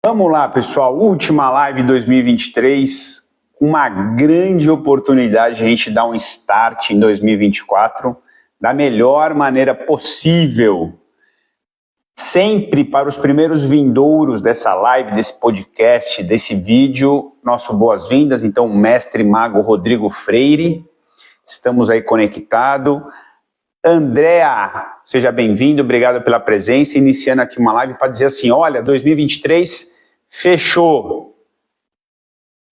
Vamos lá, pessoal, última live 2023, uma grande oportunidade de a gente dar um start em 2024 da melhor maneira possível. Sempre para os primeiros vindouros dessa live, desse podcast, desse vídeo, nosso boas-vindas, então, mestre mago Rodrigo Freire, estamos aí conectados. Andréa, seja bem-vindo, obrigado pela presença, iniciando aqui uma live para dizer assim, olha, 2023 fechou,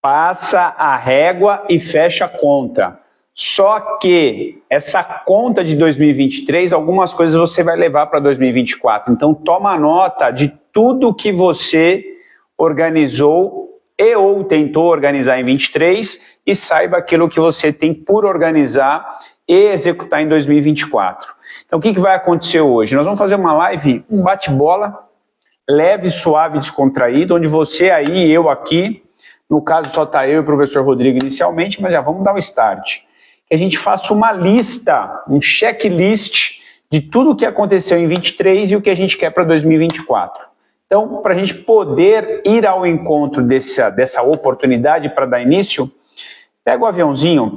passa a régua e fecha a conta. Só que essa conta de 2023, algumas coisas você vai levar para 2024. Então toma nota de tudo que você organizou e ou tentou organizar em 23 e saiba aquilo que você tem por organizar e executar em 2024. Então o que vai acontecer hoje? Nós vamos fazer uma live, um bate-bola, leve, suave, descontraído, onde você aí, eu aqui, no caso só está eu e o professor Rodrigo inicialmente, mas já vamos dar um start. Que a gente faça uma lista, um checklist de tudo o que aconteceu em 23 e o que a gente quer para 2024. Então, para a gente poder ir ao encontro dessa oportunidade para dar início, pega o aviãozinho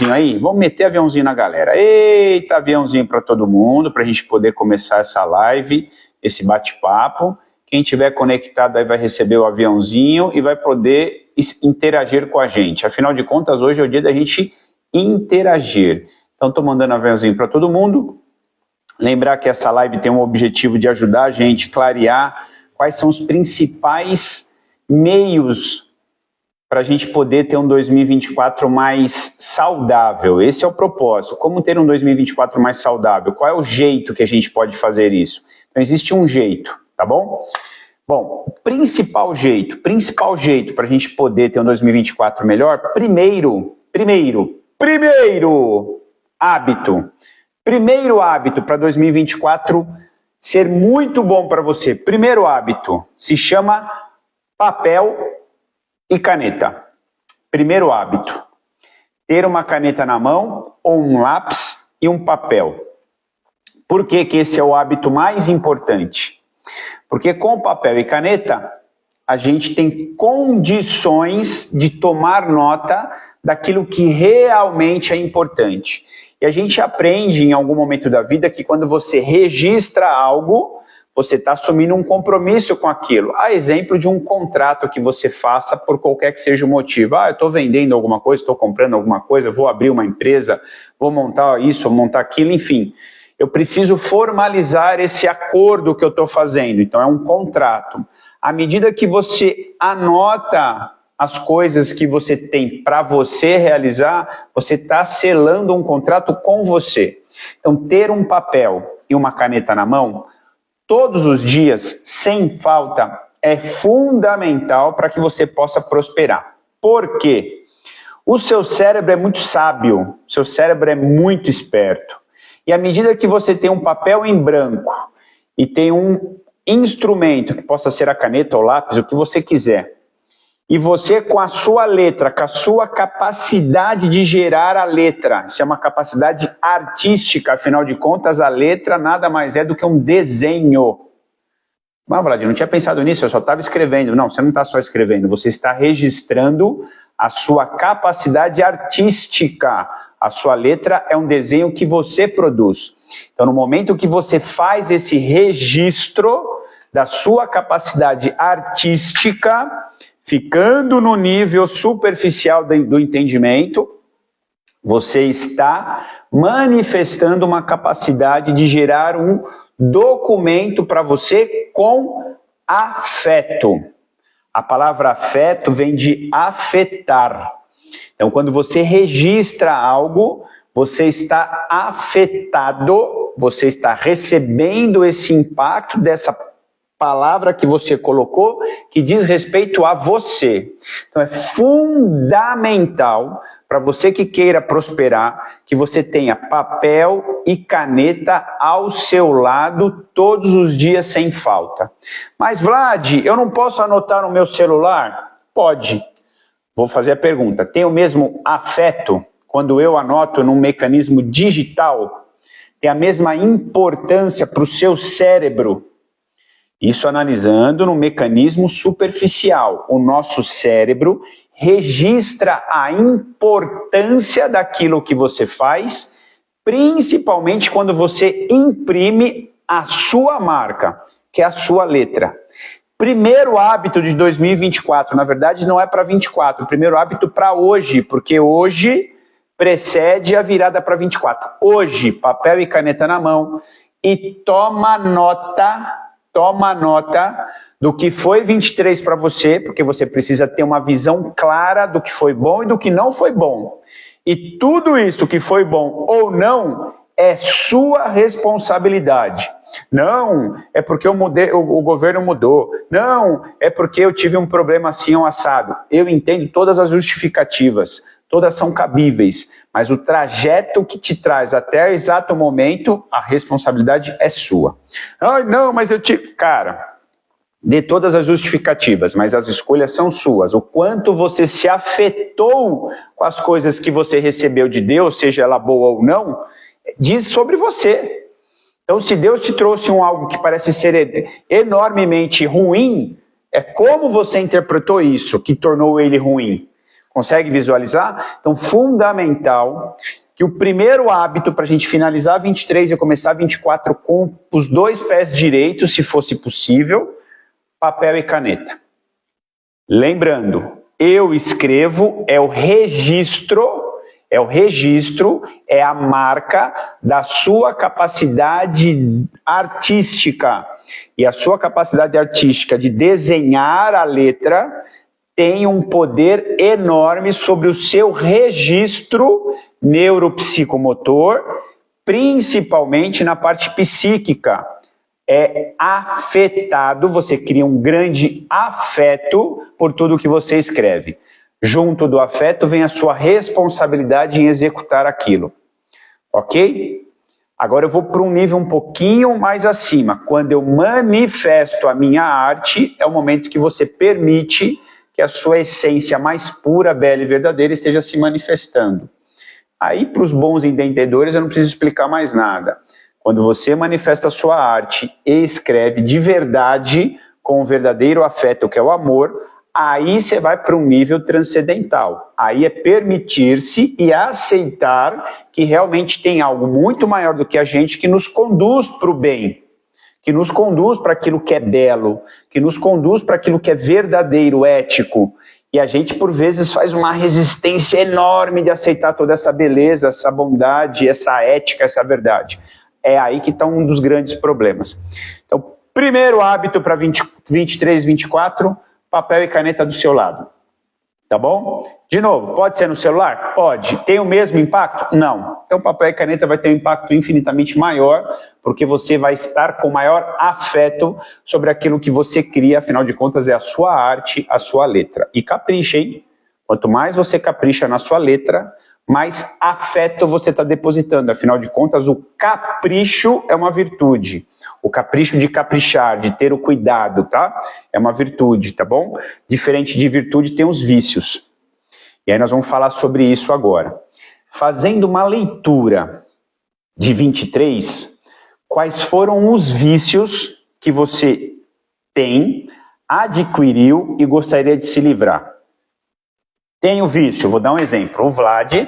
aí, vamos meter aviãozinho na galera. Eita, aviãozinho para todo mundo, para a gente poder começar essa live, esse bate-papo. Quem tiver conectado aí vai receber o aviãozinho e vai poder interagir com a gente. Afinal de contas, hoje é o dia da gente interagir. Então, estou mandando aviãozinho para todo mundo. Lembrar que essa live tem um objetivo de ajudar a gente a clarear quais são os principais meios para a gente poder ter um 2024 mais saudável. Esse é o propósito. Como ter um 2024 mais saudável? Qual é o jeito que a gente pode fazer isso? Então, existe um jeito, tá bom? Bom, o principal jeito para a gente poder ter um 2024 melhor, primeiro hábito. Primeiro hábito para 2024 ser muito bom para você. Primeiro hábito se chama papel e caneta. Primeiro hábito, ter uma caneta na mão ou um lápis e um papel. Por que esse é o hábito mais importante? Porque com papel e caneta, a gente tem condições de tomar nota daquilo que realmente é importante. E a gente aprende em algum momento da vida que quando você registra algo, você está assumindo um compromisso com aquilo. A exemplo de um contrato que você faça por qualquer que seja o motivo. Eu estou vendendo alguma coisa, estou comprando alguma coisa, vou abrir uma empresa, vou montar isso, vou montar aquilo, enfim. Eu preciso formalizar esse acordo que eu estou fazendo. Então é um contrato. À medida que você anota as coisas que você tem para você realizar, você está selando um contrato com você. Então ter um papel e uma caneta na mão todos os dias, sem falta, é fundamental para que você possa prosperar. Por quê? O seu cérebro é muito sábio, o seu cérebro é muito esperto. E à medida que você tem um papel em branco e tem um instrumento, que possa ser a caneta ou lápis, o que você quiser, e você com a sua letra, com a sua capacidade de gerar a letra, isso é uma capacidade artística, afinal de contas a letra nada mais é do que um desenho. Mas, Vlad, eu não tinha pensado nisso, eu só estava escrevendo. Não, você não está só escrevendo, você está registrando a sua capacidade artística. A sua letra é um desenho que você produz. Então, no momento que você faz esse registro da sua capacidade artística, ficando no nível superficial do entendimento, você está manifestando uma capacidade de gerar um documento para você com afeto. A palavra afeto vem de afetar. Então, quando você registra algo, você está afetado, você está recebendo esse impacto dessa palavra que você colocou, que diz respeito a você. Então, é fundamental para você que queira prosperar, que você tenha papel e caneta ao seu lado todos os dias sem falta. Mas, Vlad, eu não posso anotar no meu celular? Pode. Vou fazer a pergunta, tem o mesmo afeto quando eu anoto num mecanismo digital? Tem a mesma importância para o seu cérebro? Isso analisando no mecanismo superficial. O nosso cérebro registra a importância daquilo que você faz, principalmente quando você imprime a sua marca, que é a sua letra. Primeiro hábito de 2024, na verdade não é para 24, primeiro hábito para hoje, porque hoje precede a virada para 24. Hoje, papel e caneta na mão e toma nota do que foi 23 para você, porque você precisa ter uma visão clara do que foi bom e do que não foi bom. E tudo isso que foi bom ou não é sua responsabilidade. Não, é porque eu mudei, o governo mudou. Não, é porque eu tive um problema assim ou assado. Eu entendo todas as justificativas, todas são cabíveis, mas o trajeto que te traz até o exato momento, a responsabilidade é sua. Ai, não, mas eu tive... Cara, dê todas as justificativas, mas as escolhas são suas. O quanto você se afetou com as coisas que você recebeu de Deus, seja ela boa ou não, diz sobre você. Então, se Deus te trouxe algo que parece ser enormemente ruim, é como você interpretou isso que tornou ele ruim. Consegue visualizar? Então, fundamental que o primeiro hábito para a gente finalizar 23 e começar 24 com os 2 pés direitos, se fosse possível, papel e caneta. Lembrando, eu escrevo, é o registro, é a marca da sua capacidade artística. E a sua capacidade artística de desenhar a letra tem um poder enorme sobre o seu registro neuropsicomotor, principalmente na parte psíquica. É afetado, você cria um grande afeto por tudo que você escreve. Junto do afeto vem a sua responsabilidade em executar aquilo. Ok? Agora eu vou para um nível um pouquinho mais acima. Quando eu manifesto a minha arte, é o momento que você permite que a sua essência mais pura, bela e verdadeira esteja se manifestando. Aí, para os bons entendedores, eu não preciso explicar mais nada. Quando você manifesta a sua arte e escreve de verdade, com o verdadeiro afeto, que é o amor, aí você vai para um nível transcendental. Aí é permitir-se e aceitar que realmente tem algo muito maior do que a gente que nos conduz para o bem, que nos conduz para aquilo que é belo, que nos conduz para aquilo que é verdadeiro, ético. E a gente, por vezes, faz uma resistência enorme de aceitar toda essa beleza, essa bondade, essa ética, essa verdade. É aí que está um dos grandes problemas. Então, primeiro hábito para 23, 24, papel e caneta do seu lado. Tá bom? De novo, pode ser no celular? Pode. Tem o mesmo impacto? Não. Então, papel e caneta vai ter um impacto infinitamente maior, porque você vai estar com maior afeto sobre aquilo que você cria, afinal de contas, é a sua arte, a sua letra. E capricha, hein? Quanto mais você capricha na sua letra, mais afeto você está depositando. Afinal de contas, o capricho é uma virtude. O capricho de caprichar, de ter o cuidado, tá? É uma virtude, tá bom? Diferente de virtude, tem os vícios. E aí nós vamos falar sobre isso agora. Fazendo uma leitura de 23, quais foram os vícios que você tem, adquiriu e gostaria de se livrar? Tem o vício, vou dar um exemplo. O Vlad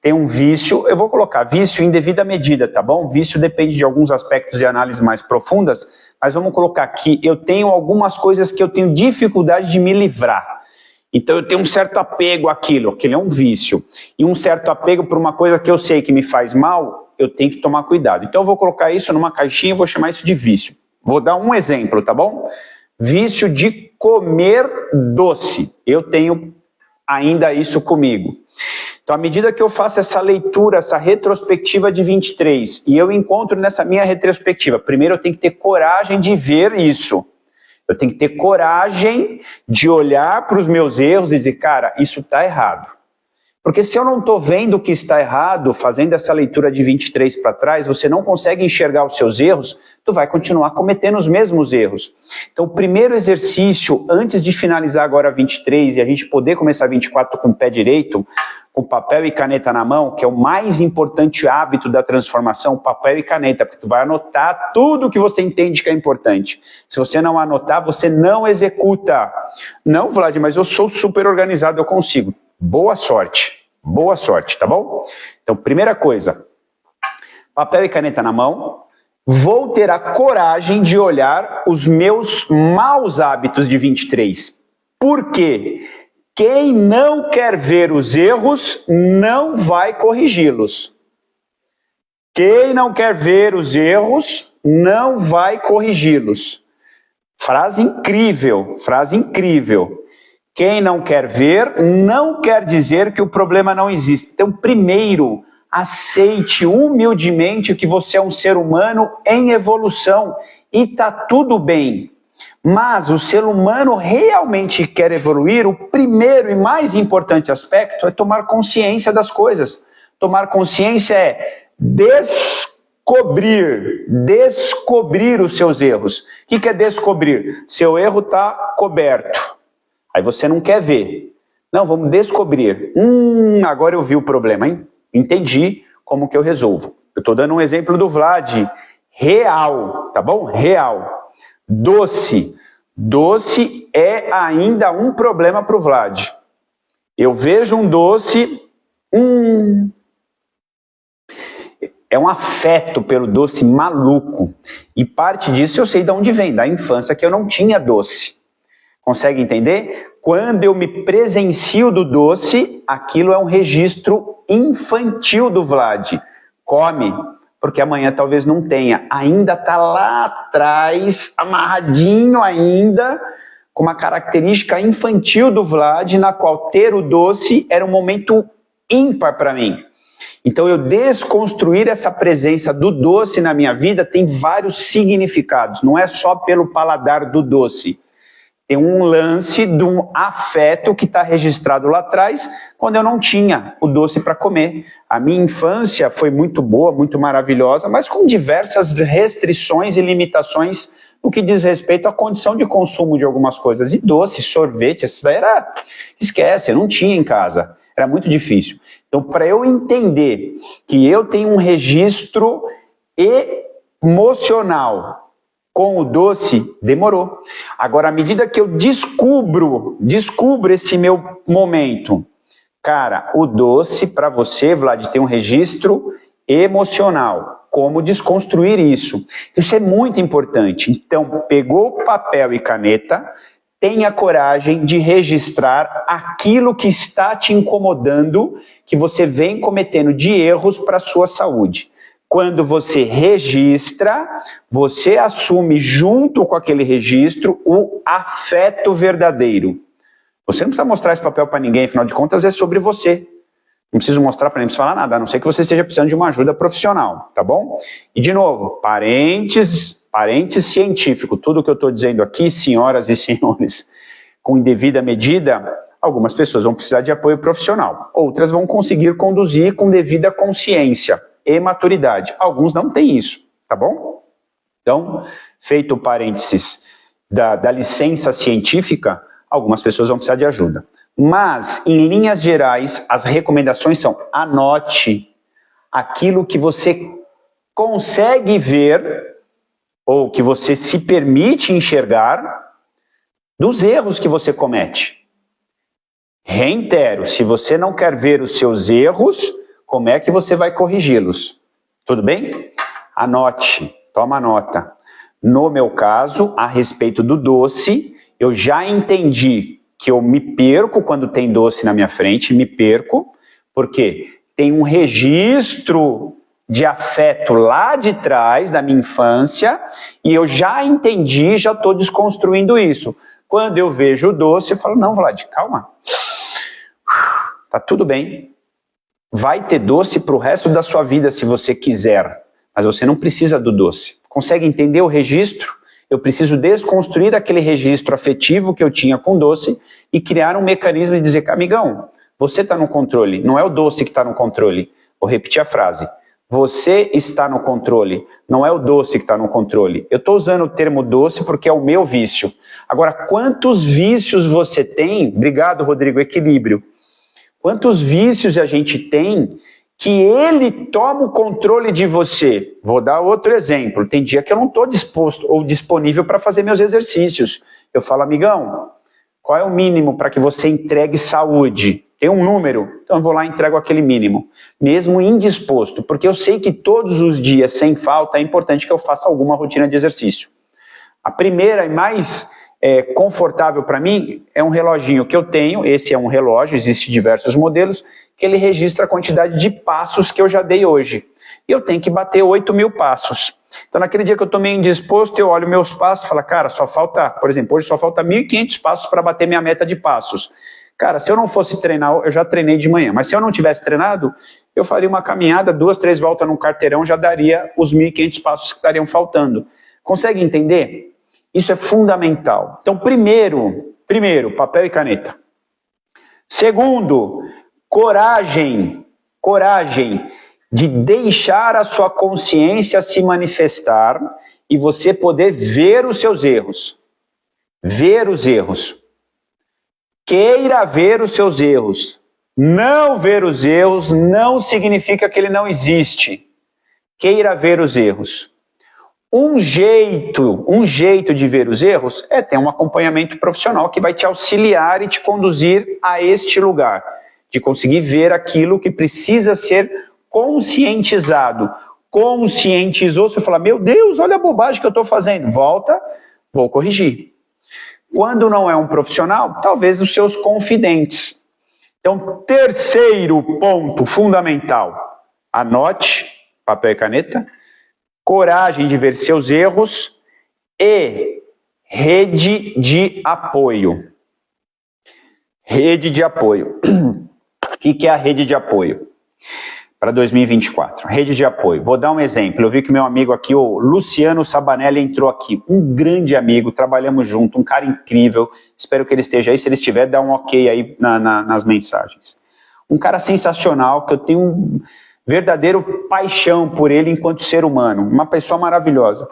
tem um vício, eu vou colocar vício em devida medida, tá bom? Vício depende de alguns aspectos e análises mais profundas, mas vamos colocar aqui, eu tenho algumas coisas que eu tenho dificuldade de me livrar. Então eu tenho um certo apego àquilo, aquilo é um vício. E um certo apego por uma coisa que eu sei que me faz mal, eu tenho que tomar cuidado. Então eu vou colocar isso numa caixinha e vou chamar isso de vício. Vou dar um exemplo, tá bom? Vício de comer doce. Eu tenho ainda isso comigo. Então, à medida que eu faço essa leitura, essa retrospectiva de 23, e eu encontro nessa minha retrospectiva, primeiro eu tenho que ter coragem de ver isso. Eu tenho que ter coragem de olhar para os meus erros e dizer, cara, isso está errado. Porque se eu não estou vendo o que está errado, fazendo essa leitura de 23 para trás, você não consegue enxergar os seus erros, tu vai continuar cometendo os mesmos erros. Então, o primeiro exercício, antes de finalizar agora 23 e a gente poder começar 24 com o pé direito, com papel e caneta na mão, que é o mais importante hábito da transformação, papel e caneta, porque tu vai anotar tudo que você entende que é importante. Se você não anotar, você não executa. Não, Vlad, mas eu sou super organizado, eu consigo. Boa sorte, tá bom? Então, primeira coisa, papel e caneta na mão, vou ter a coragem de olhar os meus maus hábitos de 23. Por quê? Quem não quer ver os erros, não vai corrigi-los. Quem não quer ver os erros, não vai corrigi-los. Frase incrível. Quem não quer ver, não quer dizer que o problema não existe. Então, primeiro, aceite humildemente que você é um ser humano em evolução e tá tudo bem. Mas o ser humano realmente quer evoluir, o primeiro e mais importante aspecto é tomar consciência das coisas. Tomar consciência é descobrir os seus erros. O que é descobrir? Seu erro está coberto. Aí você não quer ver. Não, vamos descobrir. Agora eu vi o problema, hein? Entendi como que eu resolvo. Eu estou dando um exemplo do Vlad. Real, tá bom? Real. Doce. Doce é ainda um problema para o Vlad. Eu vejo um doce, é um afeto pelo doce maluco. E parte disso eu sei de onde vem, da infância que eu não tinha doce. Consegue entender? Quando eu me presencio do doce, aquilo é um registro infantil do Vlad. Come, porque amanhã talvez não tenha. Ainda está lá atrás, amarradinho ainda, com uma característica infantil do Vlad, na qual ter o doce era um momento ímpar para mim. Então eu desconstruir essa presença do doce na minha vida tem vários significados, não é só pelo paladar do doce. Tem um lance de um afeto que está registrado lá atrás, quando eu não tinha o doce para comer. A minha infância foi muito boa, muito maravilhosa, mas com diversas restrições e limitações no que diz respeito à condição de consumo de algumas coisas. E doce, sorvete, isso daí era... Esquece, eu não tinha em casa. Era muito difícil. Então, para eu entender que eu tenho um registro emocional com o doce, demorou. Agora, à medida que eu descubro esse meu momento, cara, o doce para você, Vlad, tem um registro emocional. Como desconstruir isso? Isso é muito importante. Então, pegou papel e caneta, tenha coragem de registrar aquilo que está te incomodando, que você vem cometendo de erros para a sua saúde. Quando você registra, você assume junto com aquele registro o afeto verdadeiro. Você não precisa mostrar esse papel para ninguém, afinal de contas é sobre você. Não preciso mostrar para ninguém, não falar nada, a não ser que você esteja precisando de uma ajuda profissional, tá bom? E de novo, parênteses científico, tudo que eu estou dizendo aqui, senhoras e senhores, com devida medida, algumas pessoas vão precisar de apoio profissional, outras vão conseguir conduzir com devida consciência e maturidade. Alguns não têm isso, tá bom? Então, feito o parênteses da licença científica, algumas pessoas vão precisar de ajuda. Mas, em linhas gerais, as recomendações são: anote aquilo que você consegue ver ou que você se permite enxergar dos erros que você comete. Reitero, se você não quer ver os seus erros, como é que você vai corrigi-los? Tudo bem? Anote, toma nota. No meu caso, a respeito do doce, eu já entendi que eu me perco quando tem doce na minha frente, me perco, porque tem um registro de afeto lá de trás, da minha infância, e eu já entendi, já estou desconstruindo isso. Quando eu vejo o doce, eu falo: não, Vlad, calma. Tá tudo bem. Vai ter doce para o resto da sua vida se você quiser, mas você não precisa do doce. Consegue entender o registro? Eu preciso desconstruir aquele registro afetivo que eu tinha com doce e criar um mecanismo de dizer: amigão, você está no controle, não é o doce que está no controle. Vou repetir a frase. Você está no controle, não é o doce que está no controle. Eu estou usando o termo doce porque é o meu vício. Agora, quantos vícios você tem? Obrigado, Rodrigo, equilíbrio. Quantos vícios a gente tem que ele toma o controle de você? Vou dar outro exemplo. Tem dia que eu não estou disposto ou disponível para fazer meus exercícios. Eu falo, amigão, qual é o mínimo para que você entregue saúde? Tem um número? Então eu vou lá e entrego aquele mínimo. Mesmo indisposto, porque eu sei que todos os dias, sem falta, é importante que eu faça alguma rotina de exercício. A primeira e mais confortável para mim é um reloginho que eu tenho. Esse é um relógio, existem diversos modelos, que ele registra a quantidade de passos que eu já dei hoje. E eu tenho que bater 8.000 passos. Então naquele dia que eu estou meio indisposto, eu olho meus passos e falo, cara, só falta, por exemplo, hoje só falta 1.500 passos para bater minha meta de passos. Cara, se eu não fosse treinar, eu já treinei de manhã, mas se eu não tivesse treinado, eu faria uma caminhada, 2, 3 voltas num quarteirão, já daria os 1.500 passos que estariam faltando. Consegue entender? Isso é fundamental. Então, primeiro, papel e caneta. Segundo, coragem de deixar a sua consciência se manifestar e você poder ver os seus erros. Ver os erros. Queira ver os seus erros. Não ver os erros não significa que ele não existe. Queira ver os erros. Um jeito de ver os erros é ter um acompanhamento profissional que vai te auxiliar e te conduzir a este lugar, de conseguir ver aquilo que precisa ser conscientizado. Conscientizou, você fala, meu Deus, olha a bobagem que eu estou fazendo. Volta, vou corrigir. Quando não é um profissional, talvez os seus confidentes. Então, terceiro ponto fundamental, anote, papel e caneta, coragem de ver seus erros e rede de apoio. Rede de apoio. O que é a rede de apoio para 2024? Rede de apoio. Vou dar um exemplo. Eu vi que meu amigo aqui, o Luciano Sabanelli, entrou aqui. Um grande amigo, trabalhamos junto, um cara incrível. Espero que ele esteja aí. Se ele estiver, dá um ok aí nas mensagens. Um cara sensacional, que eu tenho um verdadeiro paixão por ele enquanto ser humano. Uma pessoa maravilhosa.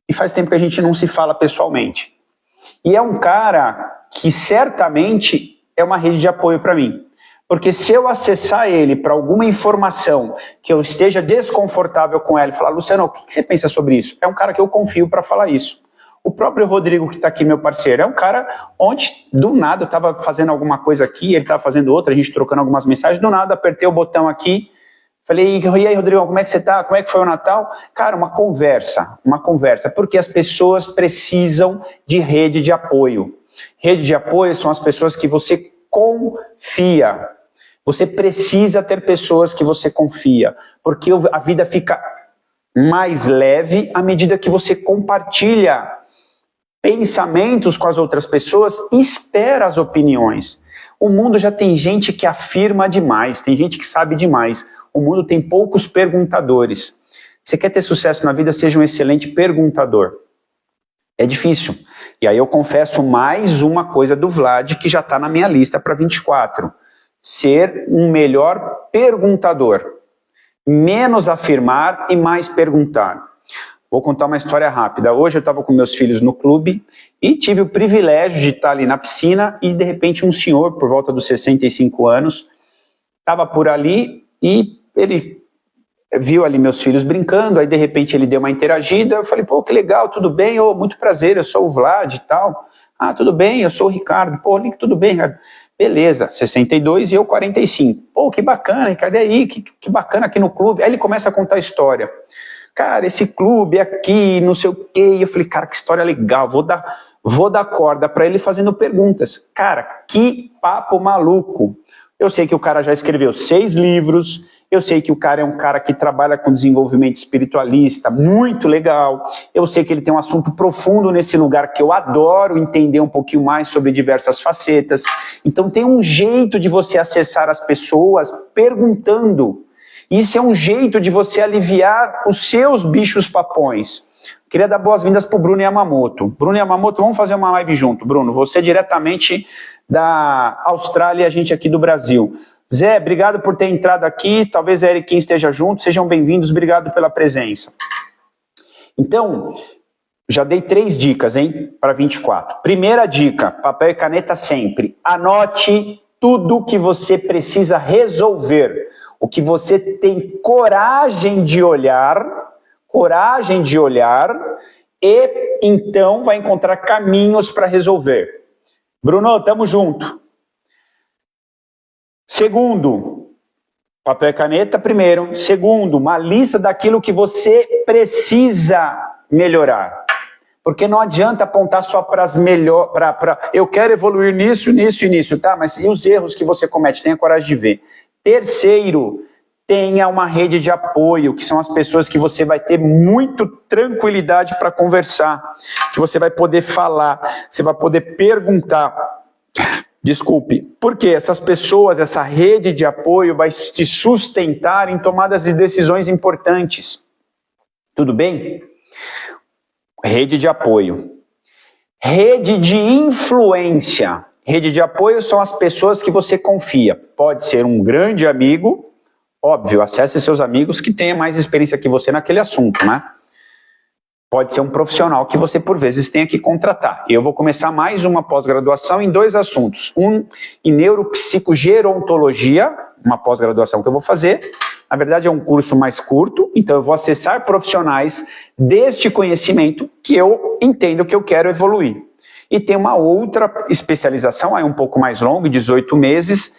E faz tempo que a gente não se fala pessoalmente. E é um cara que certamente é uma rede de apoio para mim. Porque se eu acessar ele para alguma informação que eu esteja desconfortável com ela e falar, Luciano, o que você pensa sobre isso? É um cara que eu confio para falar isso. O próprio Rodrigo que está aqui, meu parceiro, é um cara onde, do nada, eu estava fazendo alguma coisa aqui, ele estava fazendo outra, a gente trocando algumas mensagens, do nada apertei o botão aqui, falei, e aí, Rodrigo, como é que você está? Como é que foi o Natal? Cara, uma conversa, porque as pessoas precisam de rede de apoio. Rede de apoio são as pessoas que você confia. Você precisa ter pessoas que você confia, porque a vida fica mais leve à medida que você compartilha pensamentos com as outras pessoas e espera as opiniões. O mundo já tem gente que afirma demais, tem gente que sabe demais. O mundo tem poucos perguntadores. Você quer ter sucesso na vida, seja um excelente perguntador. É difícil. E aí eu confesso mais uma coisa do Vlad que já está na minha lista para 24. Ser um melhor perguntador. Menos afirmar e mais perguntar. Vou contar uma história rápida. Hoje eu estava com meus filhos no clube e tive o privilégio de estar ali na piscina e de repente um senhor, por volta dos 65 anos, estava por ali e ele viu ali meus filhos brincando, aí de repente ele deu uma interagida, eu falei, pô, que legal, tudo bem? Oh, muito prazer, eu sou o Vlad e tal. Ah, tudo bem, eu sou o Ricardo. Pô, Nick, tudo bem, Ricardo? Beleza, 62 e eu 45. Pô, que bacana, Ricardo, e aí, que bacana aqui no clube. Aí ele começa a contar a história. Cara, esse clube aqui, não sei o quê. E eu falei, cara, que história legal, vou dar corda para ele fazendo perguntas. Cara, que papo maluco. Eu sei que o cara já escreveu 6 livros, eu sei que o cara é um cara que trabalha com desenvolvimento espiritualista, muito legal. Eu sei que ele tem um assunto profundo nesse lugar que eu adoro entender um pouquinho mais sobre diversas facetas. Então tem um jeito de você acessar as pessoas perguntando. Isso é um jeito de você aliviar os seus bichos papões. Queria dar boas-vindas para o Bruno Yamamoto. Bruno Yamamoto, vamos fazer uma live junto. Bruno, você diretamente da Austrália e a gente aqui do Brasil. Zé, obrigado por ter entrado aqui, talvez a Eriquinha esteja junto, sejam bem-vindos, obrigado pela presença. Então, já dei 3 dicas, hein, para 24. Primeira dica, papel e caneta sempre. Anote tudo que você precisa resolver, o que você tem coragem de olhar, e então vai encontrar caminhos para resolver. Bruno, tamo junto. Segundo, papel e caneta primeiro. Segundo, uma lista daquilo que você precisa melhorar. Porque não adianta apontar só para as melhores, eu quero evoluir nisso, nisso e nisso, tá? Mas e os erros que você comete? Tenha coragem de ver. Terceiro, tenha uma rede de apoio, que são as pessoas que você vai ter muito tranquilidade para conversar, que você vai poder falar, você vai poder perguntar. Desculpe, porque essas pessoas, essa rede de apoio vai te sustentar em tomadas de decisões importantes. Tudo bem? Rede de apoio. Rede de influência. Rede de apoio são as pessoas que você confia. Pode ser um grande amigo, óbvio, acesse seus amigos que tenham mais experiência que você naquele assunto, né? Pode ser um profissional que você, por vezes, tenha que contratar. Eu vou começar mais uma pós-graduação em 2 assuntos. Um em neuropsicogerontologia, uma pós-graduação que eu vou fazer. Na verdade, é um curso mais curto, então eu vou acessar profissionais deste conhecimento que eu entendo que eu quero evoluir. E tem uma outra especialização, aí um pouco mais longa, 18 meses,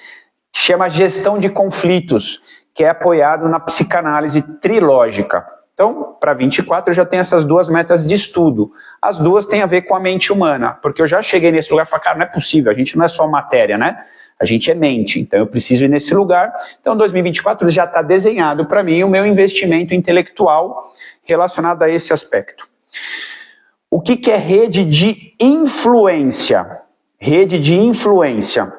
que chama gestão de conflitos, que é apoiado na psicanálise trilógica. Então, para 24 eu já tenho essas 2 metas de estudo. As 2 têm a ver com a mente humana, porque eu já cheguei nesse lugar e falei, cara, não é possível, a gente não é só matéria, né? A gente é mente, então eu preciso ir nesse lugar. Então 2024 já está desenhado para mim o meu investimento intelectual relacionado a esse aspecto. O que é rede de influência? Rede de influência.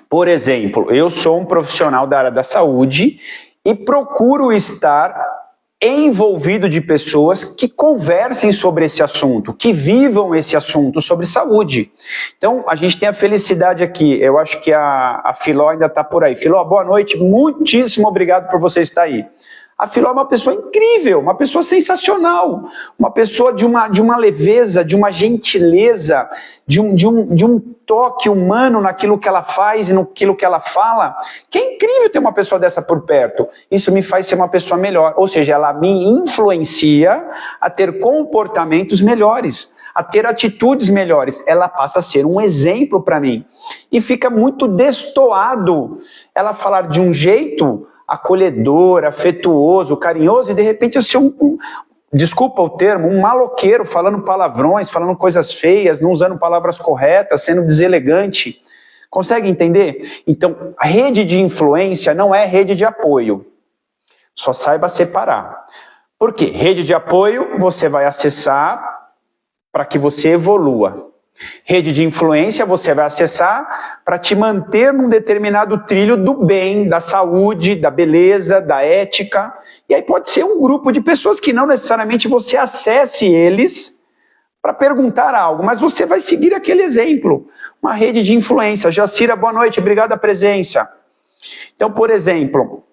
Por exemplo, eu sou um profissional da área da saúde e procuro estar envolvido de pessoas que conversem sobre esse assunto, que vivam esse assunto sobre saúde. Então, a gente tem a felicidade aqui, eu acho que a Filó ainda está por aí. Filó, boa noite, muitíssimo obrigado por você estar aí. A Filó é uma pessoa incrível, uma pessoa sensacional, uma pessoa de uma leveza, de uma gentileza, de um toque humano naquilo que ela faz e naquilo que ela fala, que é incrível ter uma pessoa dessa por perto. Isso me faz ser uma pessoa melhor, ou seja, ela me influencia a ter comportamentos melhores, a ter atitudes melhores. Ela passa a ser um exemplo para mim. E fica muito destoado ela falar de um jeito acolhedor, afetuoso, carinhoso, e de repente eu sou desculpa o termo, um maloqueiro falando palavrões, falando coisas feias, não usando palavras corretas, sendo deselegante. Consegue entender? Então, a rede de influência não é rede de apoio. Só saiba separar. Por quê? Rede de apoio você vai acessar para que você evolua. Rede de influência você vai acessar para te manter num determinado trilho do bem, da saúde, da beleza, da ética. E aí pode ser um grupo de pessoas que não necessariamente você acesse eles para perguntar algo, mas você vai seguir aquele exemplo. Uma rede de influência. Jacira, boa noite, obrigado pela presença. Então, por exemplo,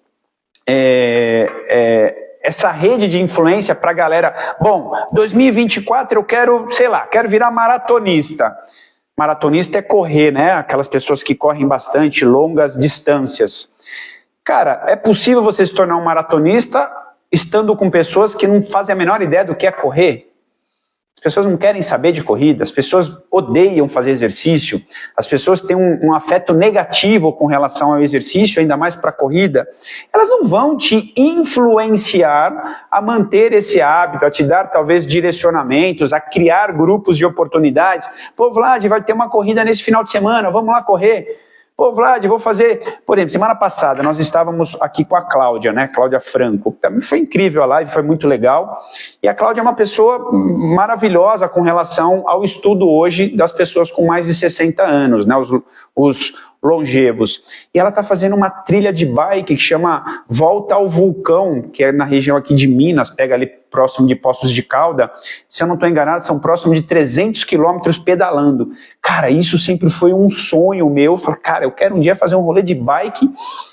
essa rede de influência para a galera, bom, 2024 eu quero, sei lá, quero virar maratonista. Maratonista é correr, né? Aquelas pessoas que correm bastante, longas distâncias. Cara, é possível você se tornar um maratonista estando com pessoas que não fazem a menor ideia do que é correr? As pessoas não querem saber de corrida, as pessoas odeiam fazer exercício, as pessoas têm um afeto negativo com relação ao exercício, ainda mais para a corrida. Elas não vão te influenciar a manter esse hábito, a te dar talvez direcionamentos, a criar grupos de oportunidades. Pô, Vlad, vai ter uma corrida nesse final de semana, vamos lá correr. Pô, Vlad, vou fazer... Por exemplo, semana passada nós estávamos aqui com a Cláudia, né? Cláudia Franco. Também foi incrível a live, foi muito legal. E a Cláudia é uma pessoa maravilhosa com relação ao estudo hoje das pessoas com mais de 60 anos, né? longevos. E ela está fazendo uma trilha de bike que chama Volta ao Vulcão, que é na região aqui de Minas, pega ali próximo de Poços de Calda. Se eu não estou enganado, são próximo de 300 quilômetros pedalando. Cara, isso sempre foi um sonho meu. Eu falei, cara, eu quero um dia fazer um rolê de bike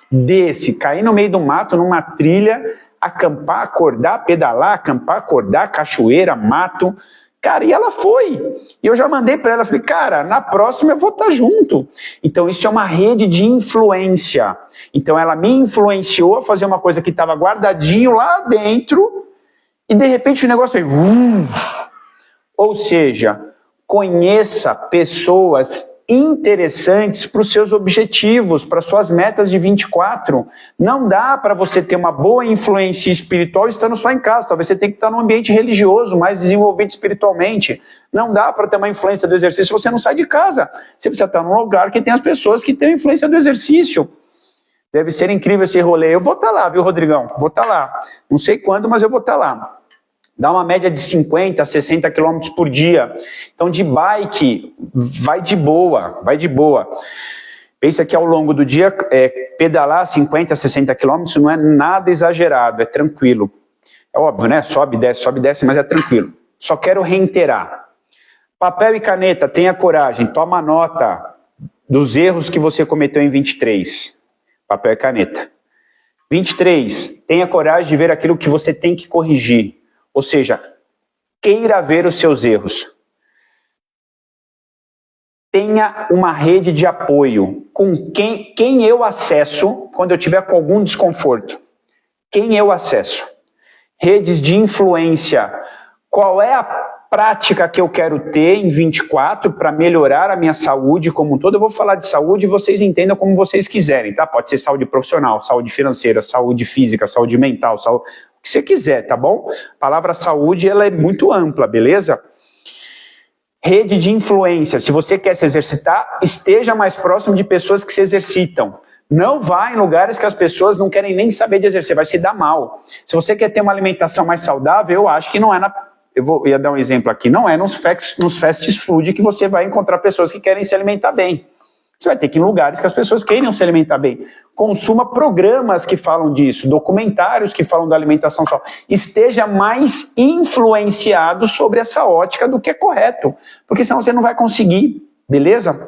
desse, cair no meio do mato, numa trilha, acampar, acordar, pedalar, acampar, acordar, cachoeira, mato. Cara, e ela foi. E eu já mandei para ela, falei, cara, na próxima eu vou estar junto. Então isso é uma rede de influência. Então ela me influenciou a fazer uma coisa que estava guardadinho lá dentro e de repente o negócio foi... Ou seja, conheça pessoas interessantes para os seus objetivos, para suas metas de 24. Não dá para você ter uma boa influência espiritual estando só em casa. Talvez você tenha que estar num ambiente religioso, mais desenvolvido espiritualmente. Não dá para ter uma influência do exercício se você não sai de casa. Você precisa estar num lugar que tem as pessoas que têm influência do exercício. Deve ser incrível esse rolê. Eu vou estar lá, viu, Rodrigão? Vou estar lá. Não sei quando, mas eu vou estar lá. Dá uma média de 50 a 60 km por dia. Então, de bike, vai de boa, vai de boa. Pensa que ao longo do dia, pedalar 50 a 60 km não é nada exagerado, é tranquilo. É óbvio, né? Sobe, desce, mas é tranquilo. Só quero reiterar. Papel e caneta, tenha coragem, toma nota dos erros que você cometeu em 23. Papel e caneta. 23, tenha coragem de ver aquilo que você tem que corrigir. Ou seja, queira ver os seus erros. Tenha uma rede de apoio com quem eu acesso quando eu tiver com algum desconforto. Quem eu acesso. Redes de influência. Qual é a prática que eu quero ter em 24 para melhorar a minha saúde como um todo? Eu vou falar de saúde e vocês entendam como vocês quiserem, tá? Pode ser saúde profissional, saúde financeira, saúde física, saúde mental, saúde... o que você quiser, tá bom? A palavra saúde, ela é muito ampla, beleza? Rede de influência. Se você quer se exercitar, esteja mais próximo de pessoas que se exercitam. Não vá em lugares que as pessoas não querem nem saber de exercer, vai se dar mal. Se você quer ter uma alimentação mais saudável, eu acho que não é eu ia dar um exemplo aqui, não é nos fast food que você vai encontrar pessoas que querem se alimentar bem. Você vai ter que ir em lugares que as pessoas queiram se alimentar bem. Consuma programas que falam disso, documentários que falam da alimentação saudável. Esteja mais influenciado sobre essa ótica do que é correto, porque senão você não vai conseguir, beleza?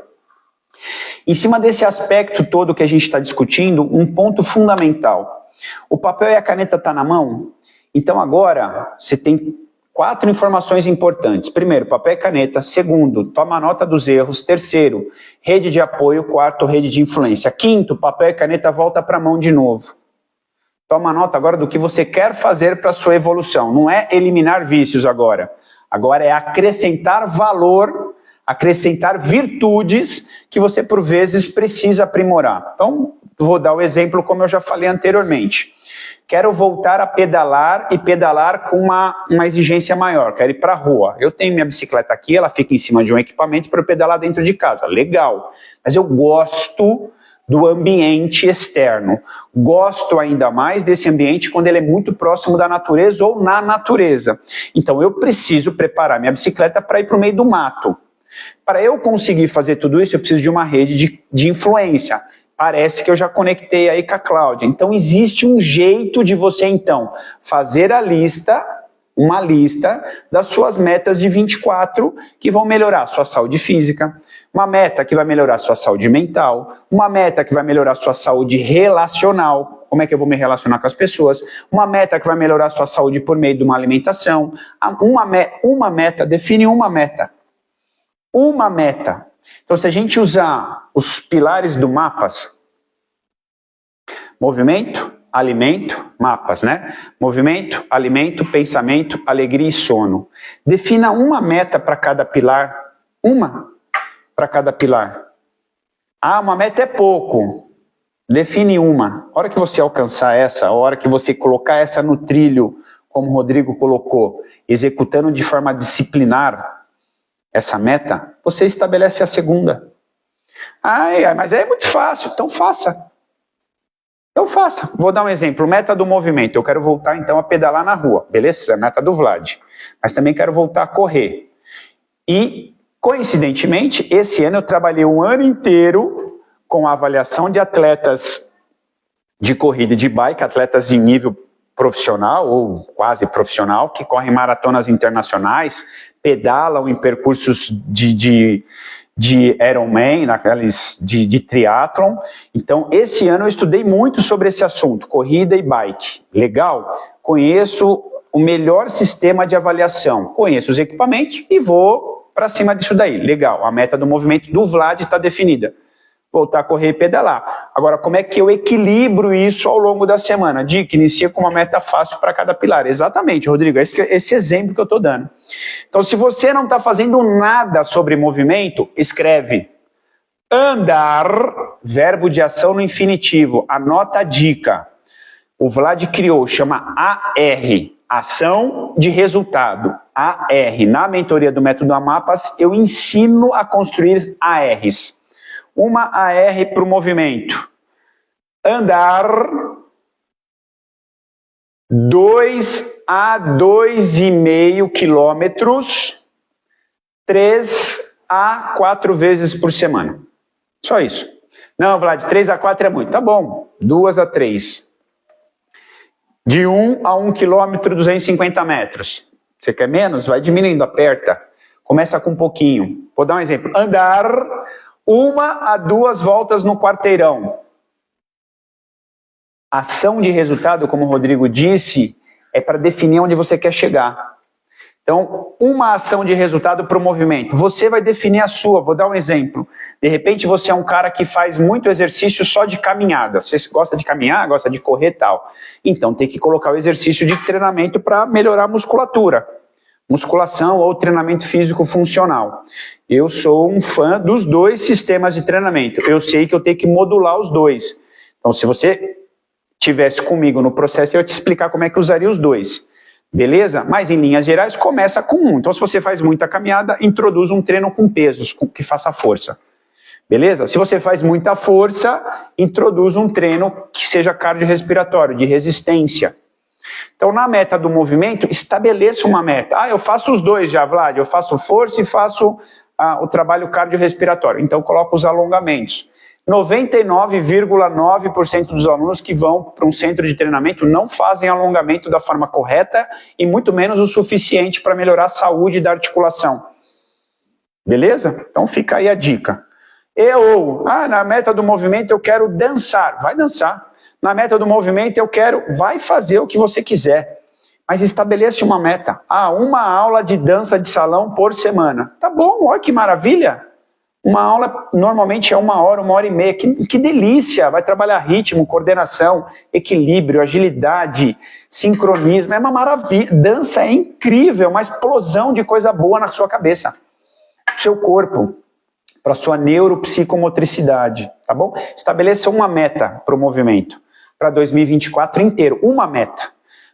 Em cima desse aspecto todo que a gente está discutindo, um ponto fundamental. O papel e a caneta estão na mão? Então agora você tem 4 informações importantes. Primeiro, papel e caneta. Segundo, toma nota dos erros. Terceiro, rede de apoio. Quarto, rede de influência. Quinto, papel e caneta volta para a mão de novo. Toma nota agora do que você quer fazer para a sua evolução. Não é eliminar vícios agora. Agora é acrescentar valor, acrescentar virtudes que você por vezes precisa aprimorar. Então, vou dar o exemplo como eu já falei anteriormente. Quero voltar a pedalar e pedalar com uma exigência maior. Quero ir para a rua. Eu tenho minha bicicleta aqui, ela fica em cima de um equipamento para eu pedalar dentro de casa. Legal. Mas eu gosto do ambiente externo. Gosto ainda mais desse ambiente quando ele é muito próximo da natureza ou na natureza. Então eu preciso preparar minha bicicleta para ir para o meio do mato. Para eu conseguir fazer tudo isso, eu preciso de uma rede de influência. Parece que eu já conectei aí com a Cláudia. Então existe um jeito de você então fazer uma lista das suas metas de 24 que vão melhorar a sua saúde física, uma meta que vai melhorar a sua saúde mental, uma meta que vai melhorar a sua saúde relacional, como é que eu vou me relacionar com as pessoas, uma meta que vai melhorar a sua saúde por meio de uma alimentação, uma meta, define uma meta. Uma meta. Então, se a gente usar os pilares do mapas, movimento, alimento, mapas, né? Movimento, alimento, pensamento, alegria e sono. Defina uma meta para cada pilar. Uma para cada pilar. Ah, uma meta é pouco. Define uma. A hora que você alcançar essa, a hora que você colocar essa no trilho, como o Rodrigo colocou, executando de forma disciplinar, essa meta, você estabelece a segunda. Mas é muito fácil, então faça. Então faça. Vou dar um exemplo, meta do movimento. Eu quero voltar então a pedalar na rua, beleza? Meta do Vlad. Mas também quero voltar a correr. E, coincidentemente, esse ano eu trabalhei um ano inteiro com a avaliação de atletas de corrida e de bike, atletas de nível profissional ou quase profissional, que correm maratonas internacionais, pedalam em percursos de Ironman, naqueles de triatlon. Então, esse ano eu estudei muito sobre esse assunto, corrida e bike. Legal? Conheço o melhor sistema de avaliação, conheço os equipamentos e vou para cima disso daí. Legal, a meta do movimento do Vlad está definida. Voltar a correr e pedalar. Agora, como é que eu equilibro isso ao longo da semana? Dica, inicia com uma meta fácil para cada pilar. Exatamente, Rodrigo, esse exemplo que eu estou dando. Então, se você não está fazendo nada sobre movimento, escreve andar, verbo de ação no infinitivo. Anota a dica. O Vlad criou, chama AR, ação de resultado. AR. Na mentoria do Método Amapas, eu ensino a construir ARs. Uma AR para o movimento. Andar 2 a 2,5 quilômetros 3 a 4 vezes por semana. Só isso. Não, Vlad, 3 a 4 é muito. Tá bom, 2 a 3. De 1 a 1 quilômetro, 250 metros. Você quer menos? Vai diminuindo, aperta. Começa com um pouquinho. Vou dar um exemplo. Andar 1 a 2 voltas no quarteirão. Ação de resultado, como o Rodrigo disse, é para definir onde você quer chegar. Então, uma ação de resultado para o movimento. Você vai definir a sua. Vou dar um exemplo. De repente, você é um cara que faz muito exercício só de caminhada. Você gosta de caminhar, gosta de correr e tal. Então, tem que colocar o exercício de treinamento para melhorar a musculatura. Musculação ou treinamento físico funcional. Eu sou um fã dos dois sistemas de treinamento. Eu sei que eu tenho que modular os dois. Então, se você tivesse comigo no processo, eu ia te explicar como é que usaria os dois. Beleza? Mas em linhas gerais, começa com um. Então, se você faz muita caminhada, introduz um treino com pesos, que faça força. Beleza? Se você faz muita força, introduz um treino que seja cardiorrespiratório, de resistência. Então, na meta do movimento, estabeleça uma meta. Ah, eu faço os dois já, Vlad. Eu faço força e faço o trabalho cardiorrespiratório. Então, coloco os alongamentos. 99,9% dos alunos que vão para um centro de treinamento não fazem alongamento da forma correta e muito menos o suficiente para melhorar a saúde da articulação. Beleza? Então fica aí a dica. Na meta do movimento eu quero dançar. Vai dançar. Na meta do movimento vai fazer o que você quiser. Mas estabeleça uma meta. Uma aula de dança de salão por semana. Tá bom, olha que maravilha. Uma aula normalmente é 1 hora, 1h30. Que delícia! Vai trabalhar ritmo, coordenação, equilíbrio, agilidade, sincronismo. É uma maravilha. Dança é incrível, uma explosão de coisa boa na sua cabeça, no seu corpo, para a sua neuropsicomotricidade. Tá bom? Estabeleça uma meta para o movimento, para 2024 inteiro. Uma meta.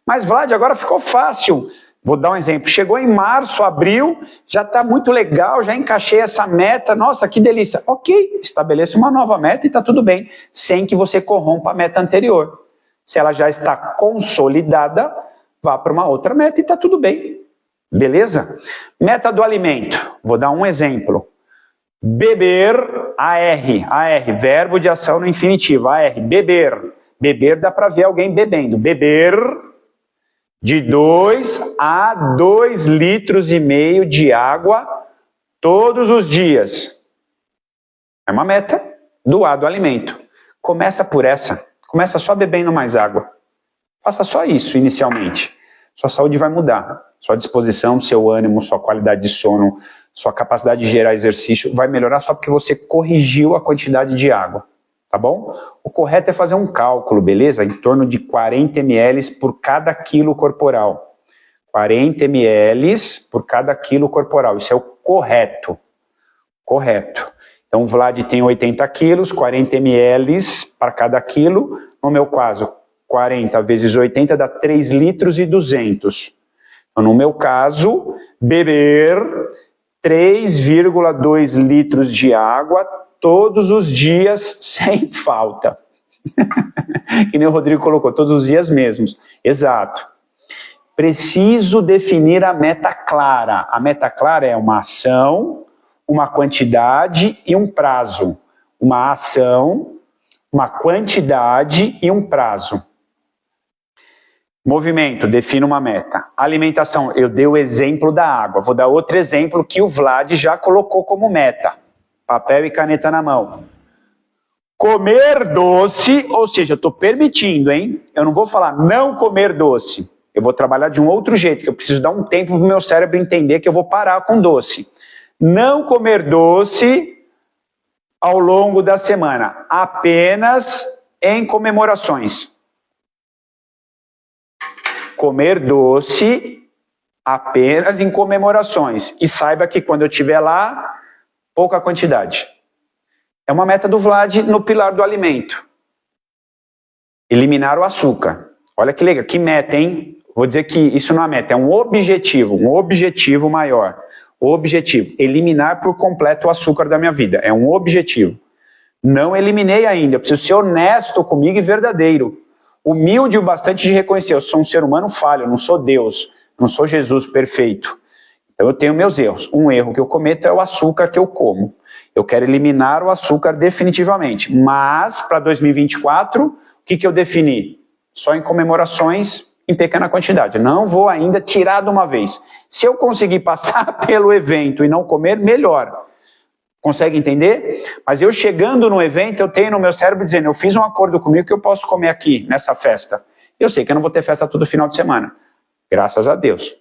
Mas, Vlad, agora ficou fácil. Vou dar um exemplo. Chegou em março, abril, já está muito legal, já encaixei essa meta. Nossa, que delícia. Ok, estabeleça uma nova meta e está tudo bem, sem que você corrompa a meta anterior. Se ela já está consolidada, vá para uma outra meta e está tudo bem. Beleza? Meta do alimento. Vou dar um exemplo. Beber, AR, verbo de ação no infinitivo, AR, beber. Beber dá para ver alguém bebendo. Beber de 2 a 2,5 litros de água todos os dias. É uma meta do A do alimento. Começa por essa. Começa só bebendo mais água. Faça só isso inicialmente. Sua saúde vai mudar. Sua disposição, seu ânimo, sua qualidade de sono, sua capacidade de gerar exercício vai melhorar só porque você corrigiu a quantidade de água. Tá bom? O correto é fazer um cálculo, beleza? Em torno de 40 ml por cada quilo corporal. 40 ml por cada quilo corporal. Isso é o correto. Correto. Então, o Vlad tem 80 quilos, 40 ml para cada quilo. No meu caso, 40 vezes 80 dá 3 litros e 200. Então, no meu caso, beber 3,2 litros de água todos os dias, sem falta. Que nem o Rodrigo colocou, todos os dias mesmos. Exato. Preciso definir a meta clara. A meta clara é uma ação, uma quantidade e um prazo. uma ação, uma quantidade e um prazo. Movimento, defino uma meta. Alimentação, eu dei o exemplo da água. Vou dar outro exemplo que o Vlad já colocou como meta. Papel e caneta na mão. Comer doce, ou seja, eu estou permitindo, hein? Eu não vou falar não comer doce. Eu vou trabalhar de um outro jeito, que eu preciso dar um tempo para o meu cérebro entender que eu vou parar com doce. Não comer doce ao longo da semana, apenas em comemorações. Comer doce apenas em comemorações. E saiba que quando eu estiver lá, pouca quantidade. É uma meta do Vlad no pilar do alimento. Eliminar o açúcar. Olha que legal, que meta, hein? Vou dizer que isso não é meta, é um objetivo maior. O objetivo, eliminar por completo o açúcar da minha vida. É um objetivo. Não eliminei ainda, eu preciso ser honesto comigo e verdadeiro. Humilde o bastante de reconhecer, eu sou um ser humano falho, eu não sou Deus, não sou Jesus perfeito. Então eu tenho meus erros. Um erro que eu cometo é o açúcar que eu como. Eu quero eliminar o açúcar definitivamente. Mas, para 2024, o que eu defini? Só em comemorações, em pequena quantidade. Não vou ainda tirar de uma vez. Se eu conseguir passar pelo evento e não comer, melhor. Consegue entender? Mas eu chegando no evento, eu tenho no meu cérebro dizendo, eu fiz um acordo comigo que eu posso comer aqui, nessa festa. Eu sei que eu não vou ter festa todo final de semana. Graças a Deus.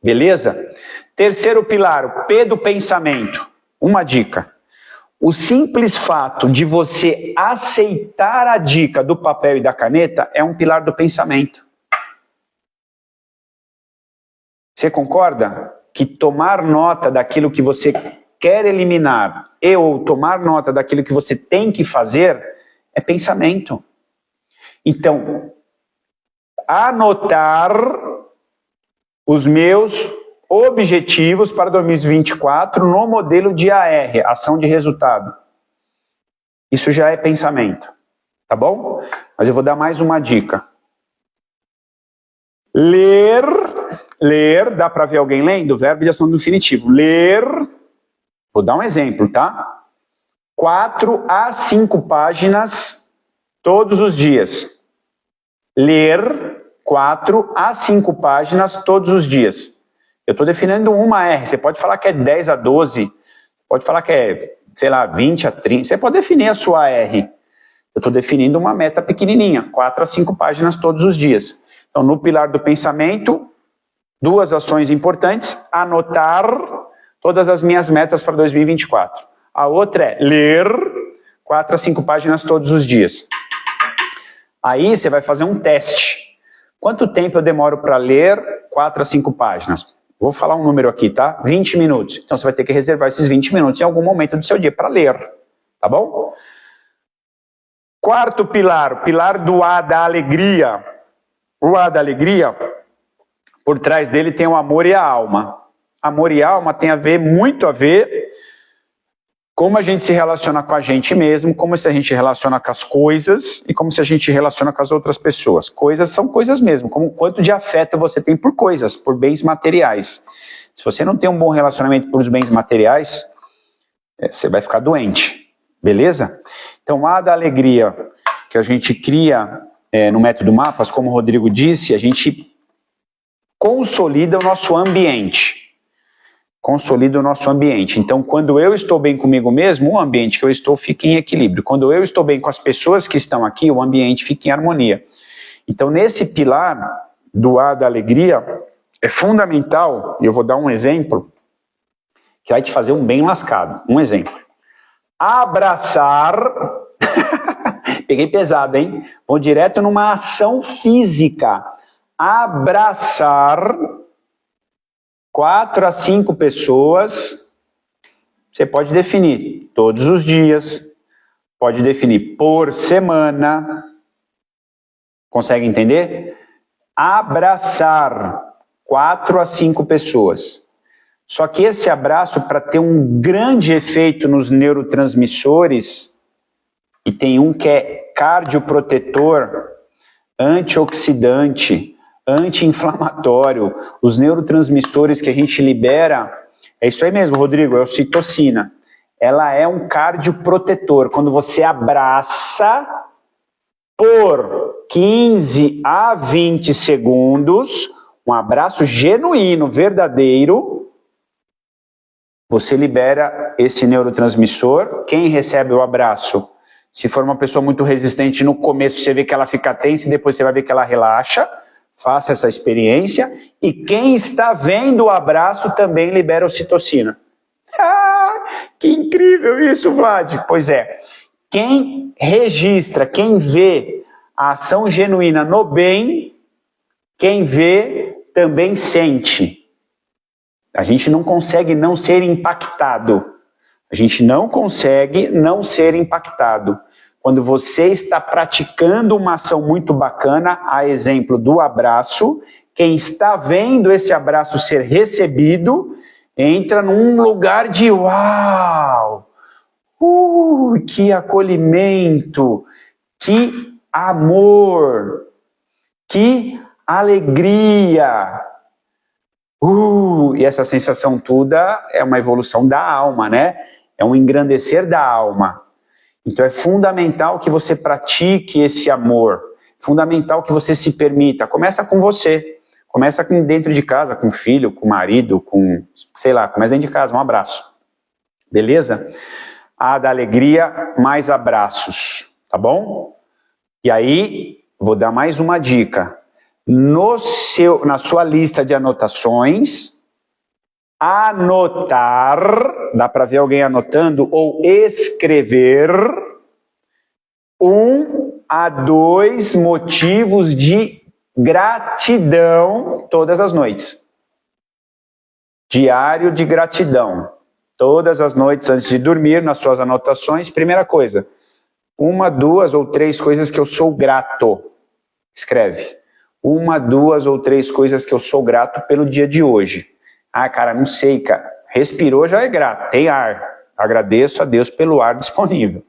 Beleza? Terceiro pilar, o P do pensamento. Uma dica. O simples fato de você aceitar a dica do papel e da caneta é um pilar do pensamento. Você concorda? Que tomar nota daquilo que você quer eliminar e ou tomar nota daquilo que você tem que fazer é pensamento. Então, anotar os meus objetivos para 2024 no modelo de AR, ação de resultado. Isso já é pensamento, tá bom? Mas eu vou dar mais uma dica. Ler, dá para ver alguém lendo? Verbo de ação do infinitivo. Ler, vou dar um exemplo, tá? 4 a 5 páginas todos os dias. Ler 4 a 5 páginas todos os dias. Eu estou definindo uma R. Você pode falar que é 10 a 12, pode falar que é, sei lá, 20 a 30. Você pode definir a sua R. Eu estou definindo uma meta pequenininha, 4 a 5 páginas todos os dias. Então, no pilar do pensamento, 2 ações importantes. Anotar todas as minhas metas para 2024. A outra é ler 4 a 5 páginas todos os dias. Aí você vai fazer um teste. Quanto tempo eu demoro para ler 4 a 5 páginas? Vou falar um número aqui, tá? 20 minutos. Então você vai ter que reservar esses 20 minutos em algum momento do seu dia para ler. Tá bom? Quarto pilar, o pilar do A da alegria. O A da alegria, por trás dele tem o amor e a alma. Amor e alma tem muito a ver como a gente se relaciona com a gente mesmo, como se a gente relaciona com as coisas e como se a gente relaciona com as outras pessoas. Coisas são coisas mesmo, como quanto de afeto você tem por coisas, por bens materiais. Se você não tem um bom relacionamento por os bens materiais, você vai ficar doente, beleza? Então, a da alegria que a gente cria no método Mapas, como o Rodrigo disse, a gente consolida o nosso ambiente. Consolida o nosso ambiente. Então, quando eu estou bem comigo mesmo, o ambiente que eu estou fica em equilíbrio. Quando eu estou bem com as pessoas que estão aqui, o ambiente fica em harmonia. Então, nesse pilar do A da alegria, é fundamental, e eu vou dar um exemplo, que vai te fazer um bem lascado. Um exemplo. Abraçar... Peguei pesado, hein? Vou direto numa ação física. Abraçar 4 a 5 pessoas, você pode definir todos os dias, pode definir por semana. Consegue entender? Abraçar 4 a 5 pessoas. Só que esse abraço, para ter um grande efeito nos neurotransmissores, e tem um que é cardioprotetor, antioxidante, anti-inflamatório, os neurotransmissores que a gente libera, é isso aí mesmo, Rodrigo, é ocitocina. ela é um cardioprotetor. Quando você abraça por 15 a 20 segundos, um abraço genuíno, verdadeiro, você libera esse neurotransmissor. Quem recebe o abraço? Se for uma pessoa muito resistente, no começo você vê que ela fica tensa e depois você vai ver que ela relaxa. Faça essa experiência. E quem está vendo o abraço também libera ocitocina. Ah, que incrível isso, Vlad! Pois é, quem registra, quem vê a ação genuína no bem, quem vê também sente. A gente não consegue não ser impactado. A gente não consegue não ser impactado. Quando você está praticando uma ação muito bacana, a exemplo do abraço, quem está vendo esse abraço ser recebido, entra num lugar de uau! Que acolhimento! Que amor! Que alegria! E essa sensação toda é uma evolução da alma, né? É um engrandecer da alma. Então é fundamental que você pratique esse amor. Fundamental que você se permita. Começa com você. Começa dentro de casa, com o filho, com o marido, com, sei lá, começa dentro de casa, um abraço. Beleza? A da alegria, mais abraços. Tá bom? E aí, vou dar mais uma dica. Na sua lista de anotações, anotar, dá para ver alguém anotando, ou escrever 1 a 2 motivos de gratidão todas as noites. Diário de gratidão. Todas as noites antes de dormir, nas suas anotações, primeira coisa, 1, 2 ou 3 coisas que eu sou grato. Escreve. 1, 2 ou 3 coisas que eu sou grato pelo dia de hoje. Ah, cara, não sei, cara. Respirou, já é grato. Tem ar. Agradeço a Deus pelo ar disponível.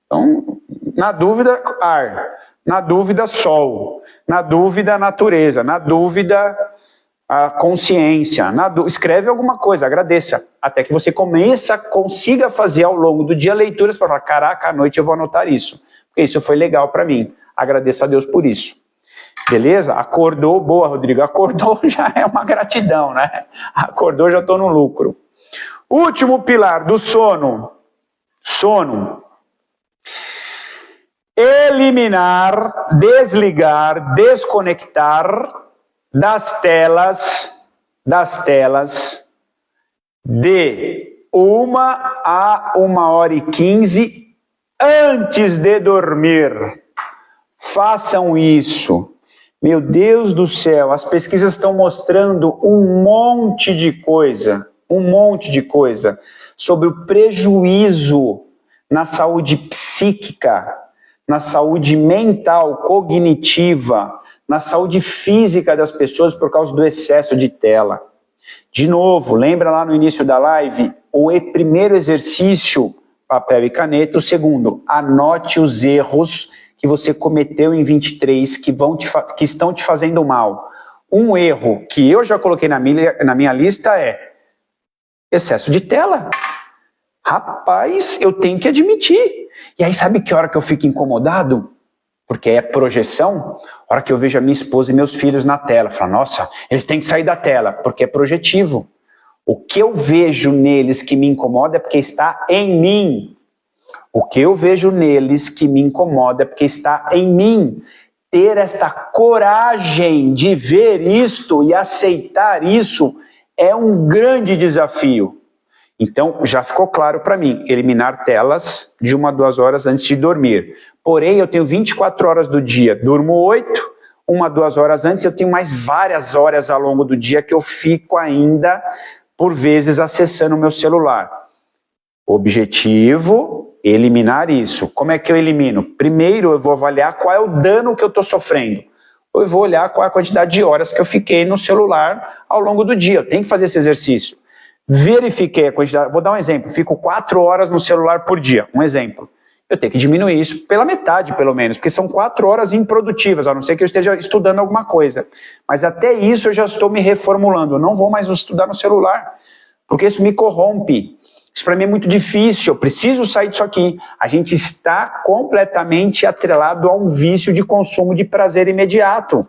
Então, na dúvida, ar. Na dúvida, sol. Na dúvida, natureza. Na dúvida, a consciência. Escreve alguma coisa, agradeça. Até que você consiga fazer ao longo do dia leituras para falar, caraca, à noite eu vou anotar isso. Porque isso foi legal para mim. Agradeço a Deus por isso. Beleza? Acordou, boa, Rodrigo. Acordou já é uma gratidão, né? Acordou, já estou no lucro. Último pilar do sono. Sono. Eliminar, desligar, desconectar das telas de 1 a 1h15 antes de dormir. Façam isso. Meu Deus do céu, as pesquisas estão mostrando um monte de coisa sobre o prejuízo na saúde psíquica, na saúde mental, cognitiva, na saúde física das pessoas por causa do excesso de tela. De novo, lembra lá no início da live? O primeiro exercício, papel e caneta. O segundo, anote os erros que você cometeu em 23 que estão te fazendo mal. Um erro que eu já coloquei na minha lista é excesso de tela. Rapaz, eu tenho que admitir. E aí sabe que hora que eu fico incomodado? Porque é projeção. A hora que eu vejo a minha esposa e meus filhos na tela, eu falo, nossa, eles têm que sair da tela, porque é projetivo. O que eu vejo neles que me incomoda é porque está em mim. O que eu vejo neles que me incomoda é porque está em mim. Ter esta coragem de ver isto e aceitar isso é um grande desafio. Então, já ficou claro para mim, eliminar telas de 1 a 2 horas antes de dormir. Porém, eu tenho 24 horas do dia, durmo 8, 1 a 2 horas antes, eu tenho mais várias horas ao longo do dia que eu fico ainda, por vezes, acessando o meu celular. Objetivo, eliminar isso. Como é que eu elimino? Primeiro, eu vou avaliar qual é o dano que eu estou sofrendo. Eu vou olhar qual é a quantidade de horas que eu fiquei no celular ao longo do dia. Eu tenho que fazer esse exercício. Verifiquei a quantidade. Vou dar um exemplo. Fico 4 horas no celular por dia. Um exemplo. Eu tenho que diminuir isso pela metade, pelo menos, porque são 4 horas improdutivas, a não ser que eu esteja estudando alguma coisa. Mas até isso eu já estou me reformulando. Eu não vou mais estudar no celular, porque isso me corrompe. Isso para mim é muito difícil, eu preciso sair disso aqui. A gente está completamente atrelado a um vício de consumo de prazer imediato.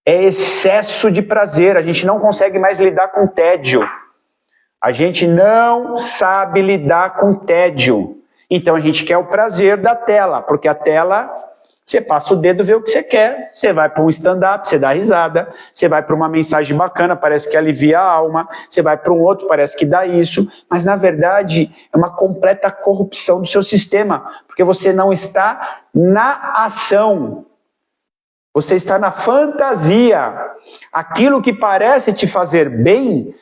É excesso de prazer, a gente não consegue mais lidar com tédio. A gente não sabe lidar com tédio. Então a gente quer o prazer da tela, porque a tela, você passa o dedo, vê o que você quer, você vai para um stand-up, você dá risada, você vai para uma mensagem bacana, parece que alivia a alma, você vai para um outro, parece que dá isso, mas na verdade é uma completa corrupção do seu sistema, porque você não está na ação, você está na fantasia. Aquilo que parece te fazer bem,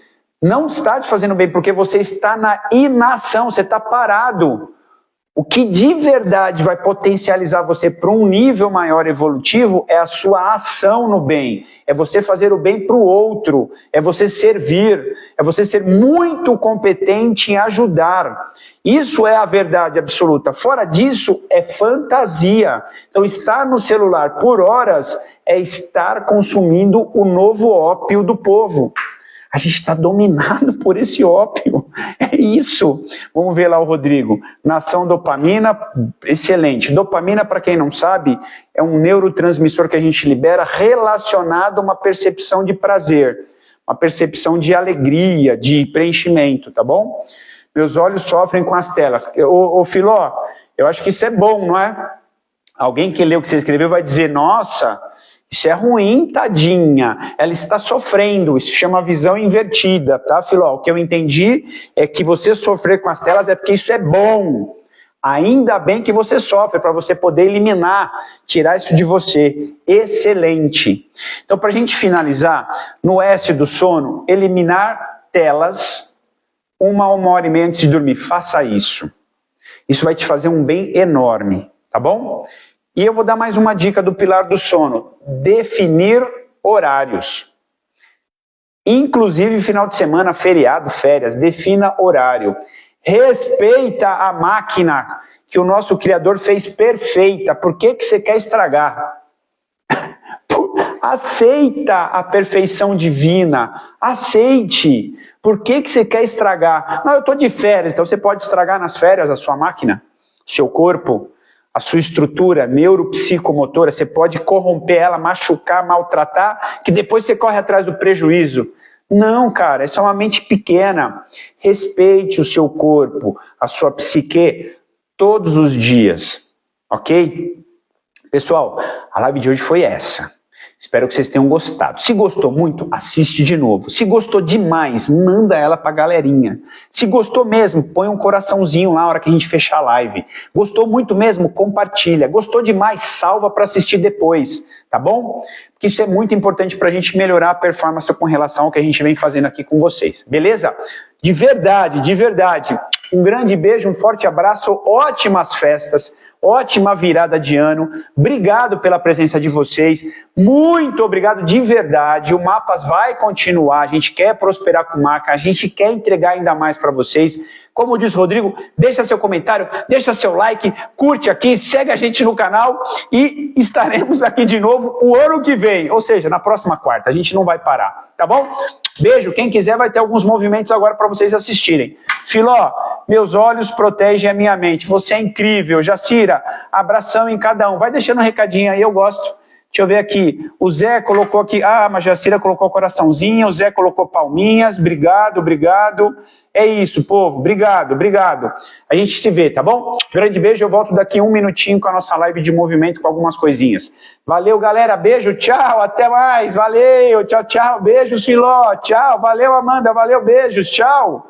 não está te fazendo bem, porque você está na inação, você está parado. O que de verdade vai potencializar você para um nível maior evolutivo é a sua ação no bem. É você fazer o bem para o outro, é você servir, é você ser muito competente em ajudar. Isso é a verdade absoluta. Fora disso, é fantasia. Então, estar no celular por horas é estar consumindo o novo ópio do povo. A gente está dominado por esse ópio. É isso. Vamos ver lá o Rodrigo. Nação dopamina, excelente. Dopamina, para quem não sabe, é um neurotransmissor que a gente libera relacionado a uma percepção de prazer, uma percepção de alegria, de preenchimento, tá bom? Meus olhos sofrem com as telas. Ô Filó, eu acho que isso é bom, não é? Alguém que leu o que você escreveu vai dizer, nossa, isso é ruim, tadinha, ela está sofrendo, isso chama visão invertida, tá, Filó? O que eu entendi é que você sofrer com as telas é porque isso é bom. Ainda bem que você sofre, para você poder eliminar, tirar isso de você. Excelente. Então, para a gente finalizar, no S do sono, eliminar telas 1 hora e meia antes de dormir. Faça isso. Isso vai te fazer um bem enorme, tá bom? E eu vou dar mais uma dica do pilar do sono. Definir horários. Inclusive final de semana, feriado, férias. Defina horário. Respeita a máquina que o nosso Criador fez perfeita. Por que você quer estragar? Aceita a perfeição divina. Aceite. Por que você quer estragar? Não, eu estou de férias. Então você pode estragar nas férias a sua máquina, seu corpo, a sua estrutura neuropsicomotora, você pode corromper ela, machucar, maltratar, que depois você corre atrás do prejuízo. Não, cara, essa é uma mente pequena. Respeite o seu corpo, a sua psique, todos os dias, ok? Pessoal, a live de hoje foi essa. Espero que vocês tenham gostado. Se gostou muito, assiste de novo. Se gostou demais, manda ela pra galerinha. Se gostou mesmo, põe um coraçãozinho lá na hora que a gente fechar a live. Gostou muito mesmo, compartilha. Gostou demais, salva para assistir depois, tá bom? Porque isso é muito importante pra gente melhorar a performance com relação ao que a gente vem fazendo aqui com vocês. Beleza? De verdade, de verdade. Um grande beijo, um forte abraço, ótimas festas. Ótima virada de ano, obrigado pela presença de vocês, muito obrigado de verdade, o Mapas vai continuar, a gente quer prosperar com o Maca, a gente quer entregar ainda mais para vocês. Como diz o Rodrigo, deixa seu comentário, deixa seu like, curte aqui, segue a gente no canal e estaremos aqui de novo o ano que vem, ou seja, na próxima quarta, a gente não vai parar, tá bom? Beijo, quem quiser vai ter alguns movimentos agora para vocês assistirem. Filó, meus olhos protegem a minha mente, você é incrível. Jacira, abração em cada um, vai deixando um recadinho aí, eu gosto. Deixa eu ver aqui, o Zé colocou aqui, mas Jacira colocou coraçãozinho, o Zé colocou palminhas, obrigado, obrigado. É isso, povo, obrigado, obrigado. A gente se vê, tá bom? Grande beijo, eu volto daqui 1 minutinho com a nossa live de movimento com algumas coisinhas. Valeu, galera, beijo, tchau, até mais, valeu, tchau, tchau, beijo, Filó, tchau, valeu, Amanda, valeu, beijos, tchau.